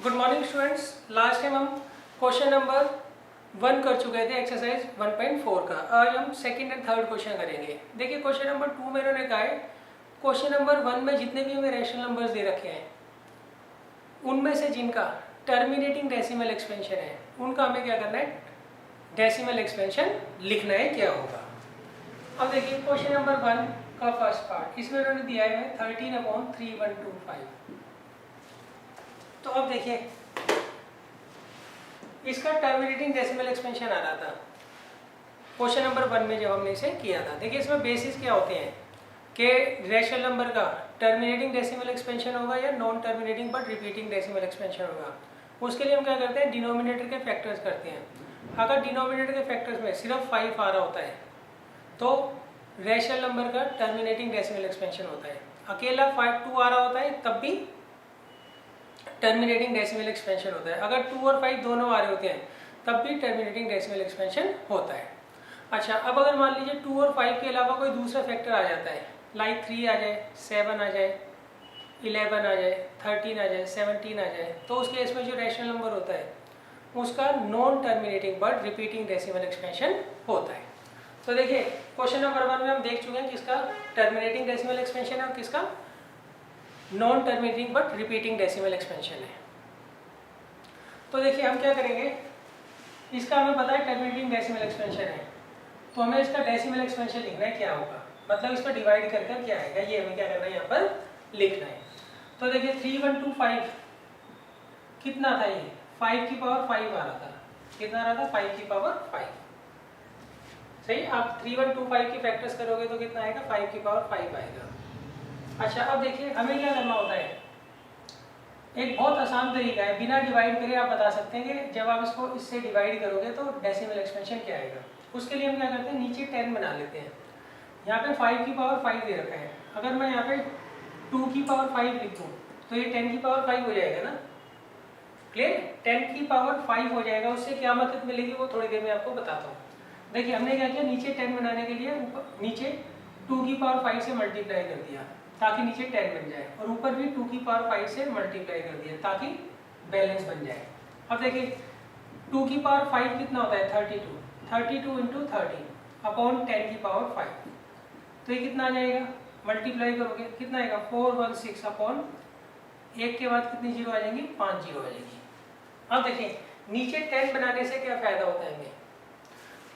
Good morning students. Last time हम question number 1 कर चुके थे एक्सरसाइज 1.4 का। आज हम सेकंड एंड थर्ड क्वेश्चन करेंगे। देखिए क्वेश्चन नंबर 2 में इन्होंने कहा है क्वेश्चन नंबर 1 में जितने भी हमें रैशनल नंबर्स दे रखे हैं उनमें से जिनका टर्मिनेटिंग डेसिमल एक्सपेंशन है उनका हमें क्या करना है, डेसिमल एक्सपेंशन लिखना है। क्या होगा अब देखिए क्वेश्चन नंबर 1 का फर्स्ट पार्ट, इसमें उन्होंने दिया है 13/3125। तो अब देखिए इसका टर्मिनेटिंग डेसिमल एक्सपेंशन आ रहा था क्वेश्चन नंबर 1 में जब हमने इसे किया था। देखिए इसमें बेसिस क्या होते हैं कि रैशनल नंबर का टर्मिनेटिंग डेसिमल एक्सपेंशन होगा या non terminating but repeating decimal expansion होगा। उसके लिए हम क्या करते हैं, डिनोमिनेटर के फैक्टर्स करते हैं। अगर डिनोमिनेटर के फैक्टर्स में सिर्फ 5 आ रहा होता है तो रैशनल नंबर का टर्मिनेटिंग डेसिमल एक्सपेंशन होता है। अकेला 2 आ रहा होता है तब भी टर्मिनेटिंग डेसिमल एक्सपेंशन होता है। अगर 2 और 5 दोनों आ रहे होते हैं तब भी टर्मिनेटिंग डेसिमल एक्सपेंशन होता है। अच्छा, अब अगर मान लीजिए 2 और 5 के अलावा कोई दूसरा फैक्टर आ जाता है, लाइक 3 आ जाए, 7 आ जाए, 11 आ जाए, 13 आ जाए, 17 आ जाए, तो उस केस में जो रैशनल नंबर होता है उसका non terminating but repeating decimal expansion होता है। तो देखिए क्वेश्चन नंबर 1 में हम देख चुके हैं किसका टर्मिनेटिंग डेसिमल एक्सपेंशन है और किसका non terminating but repeating decimal expansion है। तो देखिए हम क्या करेंगे, इसका हमें पता है टर्मिनेटिंग डेसिमल एक्सपेंशन है तो हमें इसका डेसिमल एक्सपेंशन लिखना है। क्या होगा मतलब इसको डिवाइड कर कर क्या आएगा ये हमें क्या करना है, यहाँ पर लिखना है। तो देखिए 3125 कितना था, ये 5 की पावर 5 आ रहा था। कितना आ रहा था, 5 की पावर 5। सही, आप 3125 की फैक्टर्स करोगे तो कितना आएगा, 5 की पावर 5 आएगा। अच्छा, अब देखिए हमें क्या करना होता है, एक बहुत आसान तरीका है, बिना डिवाइड करे आप बता सकते हैं कि जब आप इसको इससे डिवाइड करोगे तो डेसिमल एक्सपेंशन क्या आएगा। उसके लिए हम क्या करते हैं, नीचे 10 बना लेते हैं। यहाँ पे 5 की पावर 5 दे रखा है, अगर मैं यहाँ पे 2 की पावर 5 लिख दूँ तो ये 10 की पावर 5 हो जाएगा ना। क्लियर, 10 की पावर 5 हो जाएगा। उससे क्या मतलब मिलेगी वो थोड़ी देर में आपको बताता हूँ। देखिए हमने क्या किया, नीचे 10 बनाने के लिए नीचे 2 की पावर 5 से मल्टीप्लाई कर दिया ताकि नीचे 10 बन जाए, और ऊपर भी 2 की पावर 5 से मल्टीप्लाई कर दिया ताकि बैलेंस बन जाए। अब देखिए 2 की पावर 5 कितना होता है, 32 इंटू 30 अपॉन 10 की पावर 5। तो ये कितना आ जाएगा, मल्टीप्लाई करोगे कितना आएगा, 416 अपॉन 1 के बाद कितनी जीरो आ जाएंगी, 5 जीरो आ जाएगी। अब देखिए नीचे 10 बनाने से क्या फायदा होता है, हमें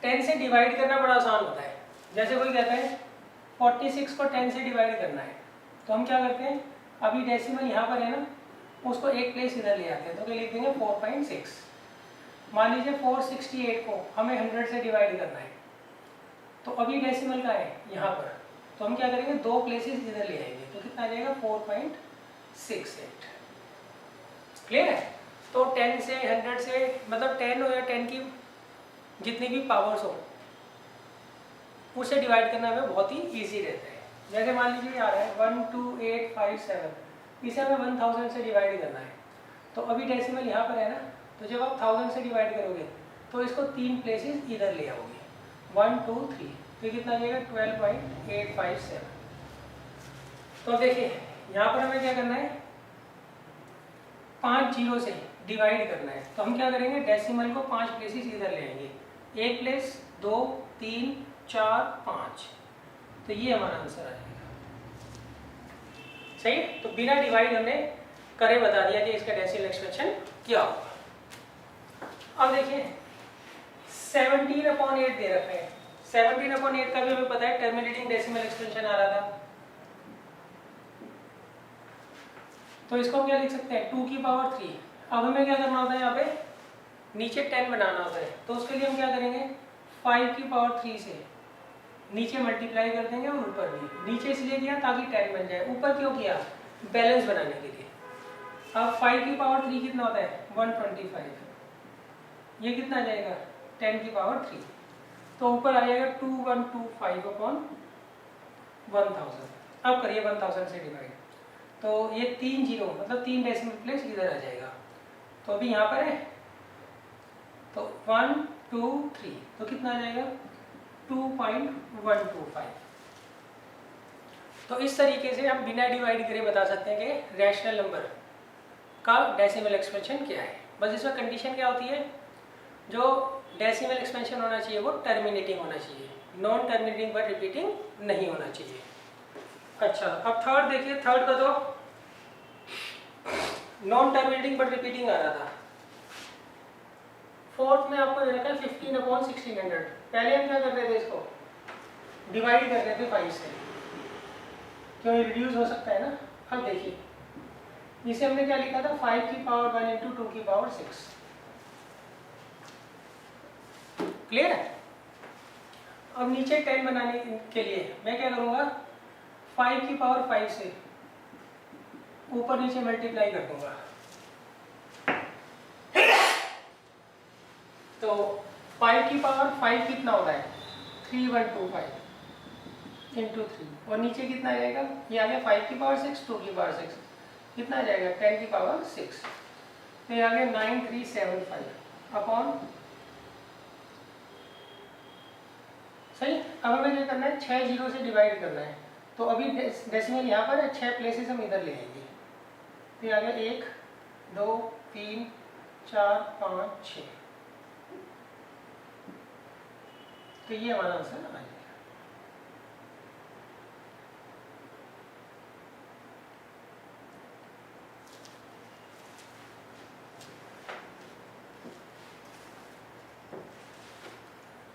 10 से डिवाइड करना बड़ा आसान होता है। जैसे कोई कहता है 46 को 10 से डिवाइड करना है तो हम क्या करते हैं, अभी डेसिमल यहाँ पर है ना, उसको एक प्लेस इधर ले आते हैं तो क्या लिख देंगे 4.6। मान लीजिए 468 को हमें 100 से डिवाइड करना है तो अभी डेसिमल का है यहाँ पर, तो हम क्या करेंगे, 2 प्लेसेस इधर ले आएंगे तो कितना आ जाएगा 4.68। क्लियर है। तो 10 से 100 से मतलब 10 हो या 10 की जितनी भी पावर्स हो उसे डिवाइड करना हमें बहुत ही ईजी रहता है। जैसे मान लीजिए आ रहा है 12857, इसे हमें 1000 से डिवाइड करना है तो अभी डेसिमल यहाँ पर है ना, तो जब आप 1000 से डिवाइड करोगे तो इसको 3 प्लेसेस इधर ले आओगे, 1 2 3, तो कितना आ जाएगा 12.857। तो देखिए यहाँ पर हमें क्या करना है, 5 जीरो से डिवाइड करना है तो हम क्या करेंगे, डेसिमल को 5 प्लेसेस इधर ले आएंगे, 1 प्लेस 2 3 4 5, तो ये हमारा आंसर आ जाएगा। सही, तो बिना डिवाइड हमने करे बता दिया कि इसका डेसिमल एक्सपेंशन क्या होगा। अब देखिए 17/8 दे रखा है, 17/8 का भी हमें पता है टर्मिनेटिंग डेसिमल एक्सपेंशन आ रहा था, तो इसको हम क्या लिख सकते हैं, 2 की पावर 3। अब हमें क्या करना होता है, यहाँ पे नीचे 10 बनाना होता है तो उसके लिए हम क्या करेंगे, 5 की पावर 3 से नीचे मल्टीप्लाई कर देंगे और ऊपर भी। नीचे इसलिए किया ताकि 10 बन जाए, ऊपर क्यों किया, बैलेंस बनाने के लिए। अब 5 की पावर 3 कितना होता है, 125, ये कितना आ जाएगा 10 की पावर 3, तो ऊपर आ जाएगा 2125 अपॉन 1000। अब करिए 1000 से डिवाइड, तो ये 3 जीरो मतलब 3 डेसिमल प्लेस इधर आ जाएगा, तो अभी यहाँ पर है तो 1 2 3, तो कितना आ जाएगा 2.125। तो इस तरीके से हम बिना डिवाइड करे बता सकते हैं कि रैशनल नंबर का डेसिमल एक्सपेंशन क्या है। बस इसमें कंडीशन क्या होती है, जो डेसिमल एक्सपेंशन होना चाहिए वो टर्मिनेटिंग होना चाहिए, नॉन टर्मिनेटिंग बट रिपीटिंग नहीं होना चाहिए। अच्छा, अब थर्ड देखिए, थर्ड का तो नॉन टर्मिनेटिंग बट रिपीटिंग आ रहा था। फोर्थ में आपको दे रखा है 15/1600। पहले हम क्या कर रहे थे, इसको डिवाइड कर रहे थे 5 से, क्यों रिड्यूस हो सकता है ना। अब देखिए इसे हमने क्या लिखा था, 5 की पावर 1 इंटू 2 की पावर 6। क्लियर है। अब नीचे 10 बनाने के लिए मैं क्या करूँगा, 5 की पावर 5 से ऊपर नीचे मल्टीप्लाई कर दूंगा। तो 5 की पावर 5 कितना होता है, 3125 इंटू 3, और नीचे कितना आ जाएगा, ये आ गया 5 की पावर 6, 2 की पावर 6, कितना आ जाएगा 10 की पावर 6, तो ये आ गया 9375 अपॉन। सही। अब हमें क्या करना है, 6 जीरो से डिवाइड करना है। तो अभी डेसिमल यहाँ पर है, 6 प्लेसेस हम इधर ले आएंगे। तो ये आ गया 1 2 3 4 5 6, तो ये हमारा आंसर आ जाएगा।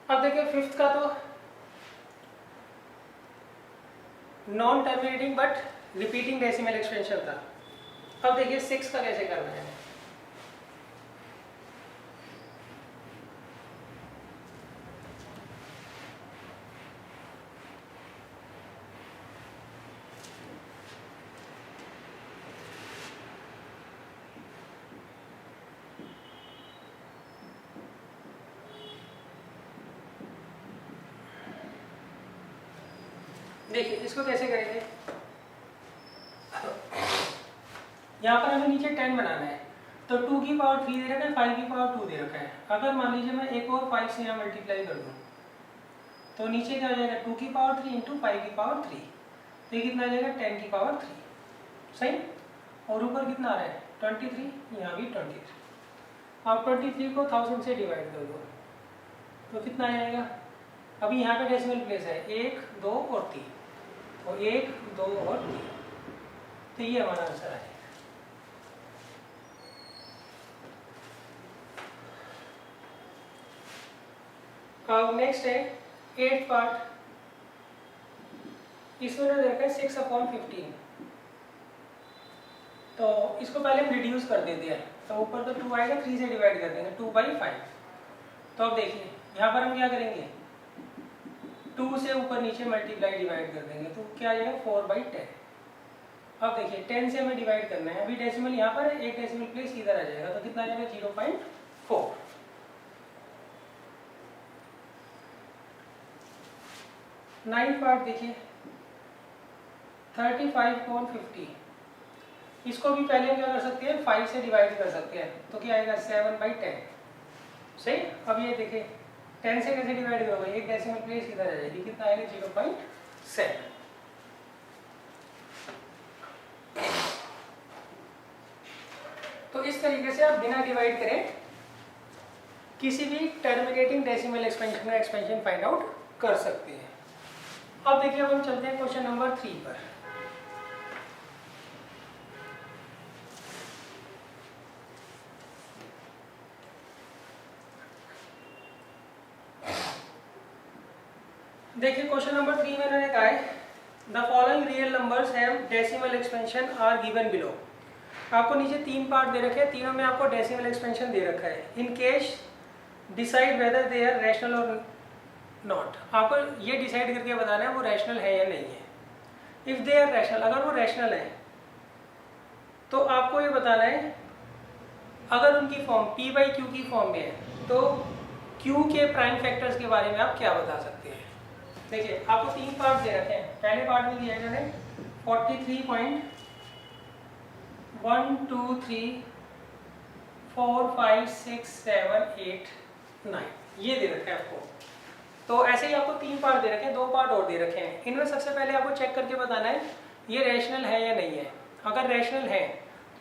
अब देखिए फिफ्थ का तो non terminating but repeating decimal expansion था। अब देखिए 6 का कैसे करना है। देखिए इसको कैसे करेंगे, यहाँ पर हमें नीचे 10 बनाना है, तो 2 की पावर 3 दे रखा है, 5 की पावर 2 दे रखा है। अगर मान लीजिए मैं एक और 5 से यहाँ मल्टीप्लाई कर दूँ, तो नीचे क्या हो जाएगा, 2 की पावर 3 इंटू 5 की पावर 3, तो ये कितना आ जाएगा 10 की पावर 3। सही। और ऊपर कितना आ रहा है 23, यहाँ भी 23। आप 23 को 1000 से डिवाइड कर दो, तो कितना आ जाएगा। अभी यहाँ पे डेसिमल प्लेस है 1 2 और 3, और 1 2 और 3, तो ये हमारा आंसर है। अब नेक्स्ट है 8th पार्ट, इसमें जो देखा है 6/15, तो इसको पहले हम रिड्यूस कर देते हैं, तो ऊपर तो 2 आएगा, 3 से डिवाइड कर देंगे 2/5। तो अब देखिए यहाँ पर हम क्या करेंगे, 2 से ऊपर नीचे मल्टीप्लाई डिवाइड कर देंगे, तो क्या आ जाएगा 4/10। अब देखिए 10 से हमें डिवाइड करना है, अभी डेसिमल यहाँ पर एक डेसिमल प्लेस इधर आ जाएगा, तो कितना आ जाएगा 0.4। 9th पार्ट देखिए 35/50, इसको भी पहले हम क्या कर सकते हैं 5 से डिवाइड कर सकते हैं, तो क्या आएगा 7/10। सही। अब ये देखिए 10 से कैसे डिवाइड करोगे, एक डेसिमल प्लेस इधर आ जाएगी, कितना आएगा 0.7। तो इस तरीके से आप बिना डिवाइड करें किसी भी टर्मिनेटिंग डेसिमल एक्सपेंशन का एक्सपेंशन फाइंड आउट कर सकते हैं। अब देखिए अब हम चलते हैं क्वेश्चन नंबर 3 पर। देखिए क्वेश्चन नंबर 3 में इन्होंने कहा है the following real numbers have decimal expansion are given below. आपको नीचे 3 पार्ट दे रखे हैं, तीनों में आपको डेसिमल एक्सपेंशन दे रखा है। In case decide whether they are rational और नॉट, आपको ये डिसाइड करके बताना है वो रैशनल है या नहीं है। इफ दे आर रैशनल, अगर वो रैशनल है तो आपको ये बताना है, अगर उनकी फॉर्म p/q की फॉर्म में है तो q के प्राइम फैक्टर्स के बारे में आप क्या बता सकते हैं। देखिए आपको 3 पार्ट दे रखे हैं, पहले पार्ट में दिया है 43.1 2 3 4 5 6 7 8 9, ये दे रखा है आपको। तो ऐसे ही आपको 3 पार्ट दे रखे हैं, 2 पार्ट और दे रखे हैं। इनमें सबसे पहले आपको चेक करके बताना है ये रैशनल है या नहीं है। अगर रैशनल है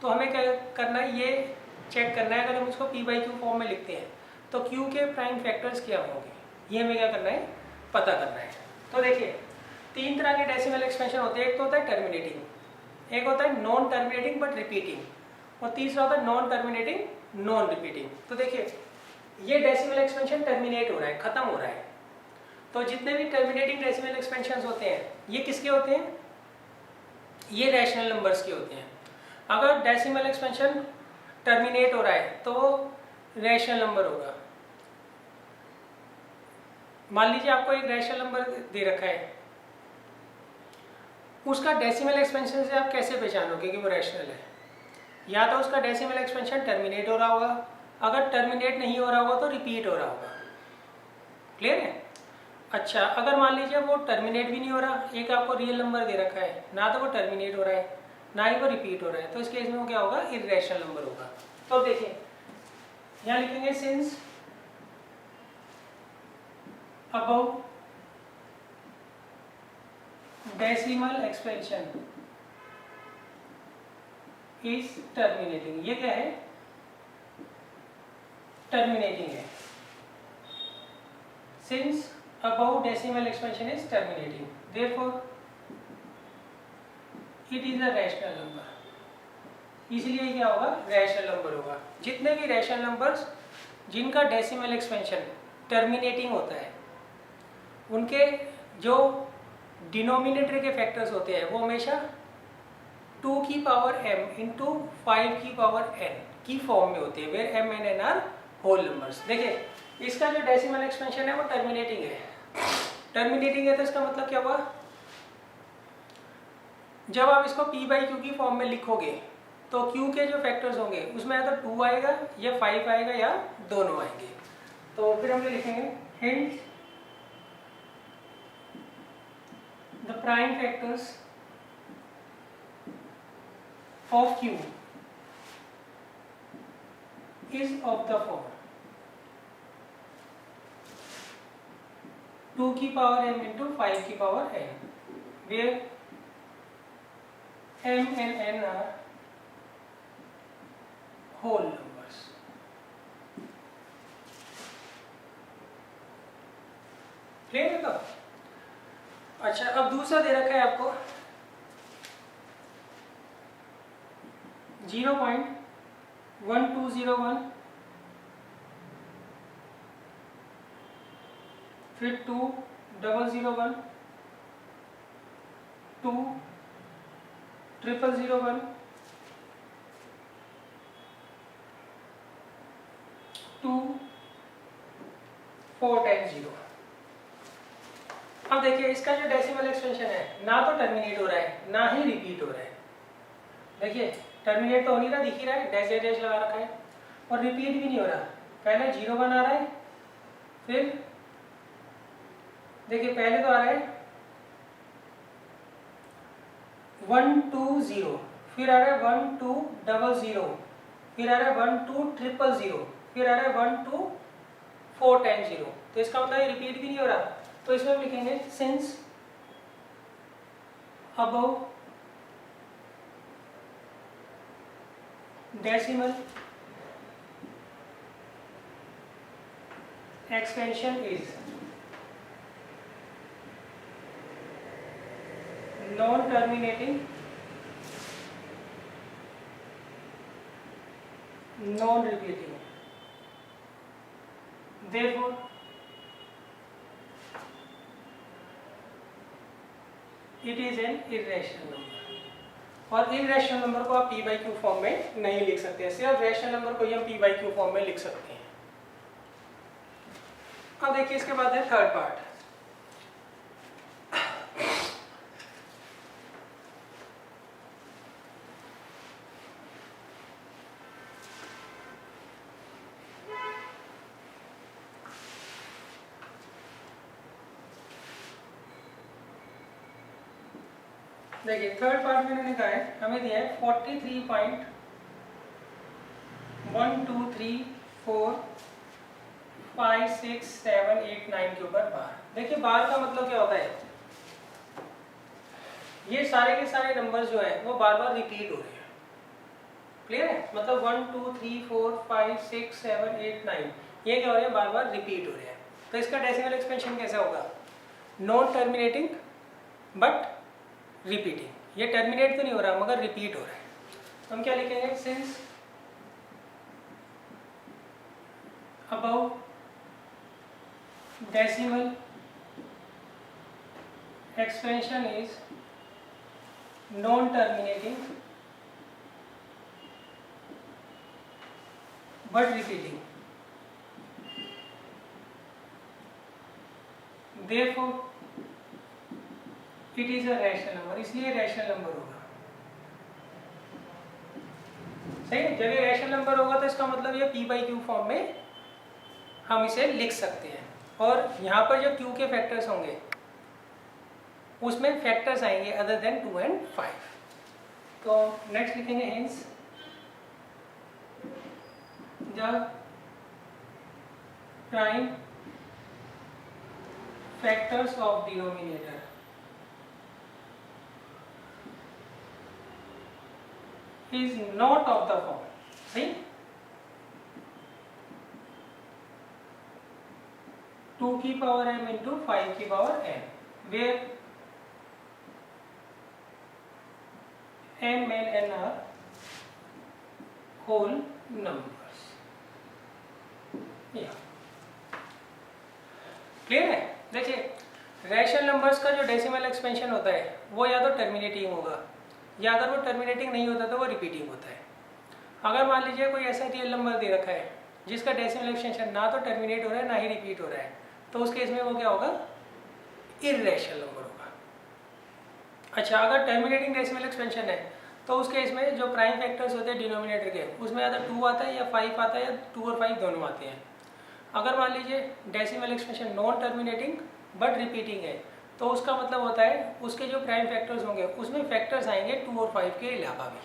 तो हमें क्या करना है, ये चेक करना है अगर हम इसको p बाई क्यू फॉर्म में लिखते हैं तो q के प्राइम फैक्टर्स क्या होंगे, ये हमें क्या करना है, पता करना है। तो देखिए 3 तरह के डेसिमल एक्सपेंशन होते हैं। एक तो होता है टर्मिनेटिंग, एक होता है नॉन टर्मिनेटिंग बट रिपीटिंग, और तीसरा होता है नॉन टर्मिनेटिंग नॉन रिपीटिंग। तो देखिए ये डेसिमल एक्सपेंशन टर्मिनेट हो रहा है, खत्म हो रहा है। तो जितने भी टर्मिनेटिंग डेसिमल एक्सपेंशन होते हैं ये किसके होते हैं, ये रैशनल नंबर्स के होते हैं। अगर डेसिमल एक्सपेंशन टर्मिनेट हो रहा है तो रैशनल नंबर होगा। मान लीजिए आपको एक रैशनल नंबर दे रखा है, उसका डेसिमल एक्सपेंशन से आप कैसे पहचानोगे कि वो रैशनल है, या तो उसका डेसिमल एक्सपेंशन टर्मिनेट हो रहा होगा, अगर टर्मिनेट नहीं हो रहा होगा तो रिपीट हो रहा होगा। क्लियर है? अच्छा, अगर मान लीजिए वो टर्मिनेट भी नहीं हो रहा, एक आपको रियल नंबर दे रखा है, ना तो वो टर्मिनेट हो रहा है ना ही वो रिपीट हो रहा है, तो इस केस में वो क्या होगा, इर्रेशनल नंबर होगा। तो देखिए यहाँ लिखेंगे since above decimal expansion is terminating, ये क्या है, टर्मिनेटिंग है। Since above decimal expansion is terminating, therefore it is a rational number, इसलिए क्या होगा, रैशनल नंबर होगा। जितने भी रैशनल नंबर्स जिनका डेसिमल एक्सपेंशन टर्मिनेटिंग होता है उनके जो डिनोमिनेटर के फैक्टर्स होते हैं वो हमेशा 2 की पावर m इंटू 5 की पावर n की फॉर्म में होते हैं, where m and n are whole numbers. देखिए इसका जो डेसिमल एक्सपेंशन है वो टर्मिनेटिंग है। टर्मिनेटिंग है तो इसका मतलब क्या हुआ, जब आप इसको p बाई क्यू की फॉर्म में लिखोगे तो q के जो फैक्टर्स होंगे उसमें या तो 2 आएगा या 5 आएगा या दोनों आएंगे। तो फिर हम लिखेंगे hint the prime factors of q is of the form 2 की पावर m इंटू 5 की power n, where m and n are whole numbers। Clear है? तो अच्छा, अब दूसरा दे रखा है आपको 0.1201, फिर 2001, 2001, 2410। अब देखिए इसका जो डेसिमल एक्सपेंशन है ना तो टर्मिनेट हो रहा है ना ही रिपीट हो रहा है। देखिए टर्मिनेट तो हो नहीं रहा, दिख ही रहा है, डैश डैश डैश लगा रखा है, और रिपीट भी नहीं हो रहा। पहले 01 आ रहा है, फिर देखिए पहले तो आ रहा है 120, फिर आ रहा है 1200, फिर आ रहा है 12000, फिर आ रहा है 12410। तो इसका मतलब ये रिपीट भी नहीं हो रहा। तो इसमें हम लिखेंगे since above decimal expansion is non-terminating, non-repeating, therefore it is an irrational number। और irrational नंबर को आप p बाई क्यू फॉर्म में नहीं लिख सकते, सिर्फ रैशनल नंबर को ही हम p बाई क्यू फॉर्म में लिख सकते हैं। अब देखिए इसके बाद है थर्ड पार्ट। देखिए थर्ड पार्ट में मैंने कहा है, हमें दिया है 43.123456789 के ऊपर बार। देखिए बार का मतलब क्या होता है, ये सारे के सारे नंबर्स जो है वो बार बार रिपीट हो रहे हैं। मतलब 1 2 3 4 5 6 7 8 9 ये क्या हो रहे हैं, बार बार रिपीट हो रहे हैं। तो इसका डेसिमल एक्सपेंशन कैसा होगा, नॉन टर्मिनेटिंग बट रिपीटिंग। ये टर्मिनेट तो नहीं हो रहा मगर रिपीट हो रहा है। हम क्या लिखेंगे, since above decimal expansion is non-terminating but repeating, therefore it is a rational number, इसलिए रैशनल नंबर होगा। सही है, जब ये रैशनल नंबर होगा तो इसका मतलब ये p बाई क्यू फॉर्म में हम इसे लिख सकते हैं। और यहाँ पर जो q के फैक्टर्स होंगे उसमें फैक्टर्स आएंगे अदर देन 2 and 5। तो नेक्स्ट लिखेंगे hence the prime factors of denominator is not of the form, सही, 2 की पावर m इंटू 5 की power n, where m and n are whole numbers। Clear है। देखिए रैशनल नंबर्स का जो डेसिमल एक्सपेंशन होता है वो या तो टर्मिनेटिंग होगा, या अगर वो टर्मिनेटिंग नहीं होता तो वो रिपीटिंग होता है। अगर मान लीजिए कोई ऐसा रियल नंबर दे रखा है जिसका डेसिमल एक्सपेंशन ना तो टर्मिनेट हो रहा है ना ही रिपीट हो रहा है, तो उस केस में वो क्या होगा, इर्रेशनल नंबर होगा। अच्छा, अगर टर्मिनेटिंग डेसिमल एक्सपेंशन है तो उस केस में जो प्राइम फैक्टर्स होते हैं डिनोमिनेटर के, उसमें या तो 2 आता है या 5 आता है, या 2 और 5 दोनों आते हैं। अगर मान लीजिए decimal expansion non terminating but repeating है तो उसका मतलब होता है उसके जो प्राइम फैक्टर्स होंगे उसमें फैक्टर्स आएंगे 2 और 5 के अलावा भी।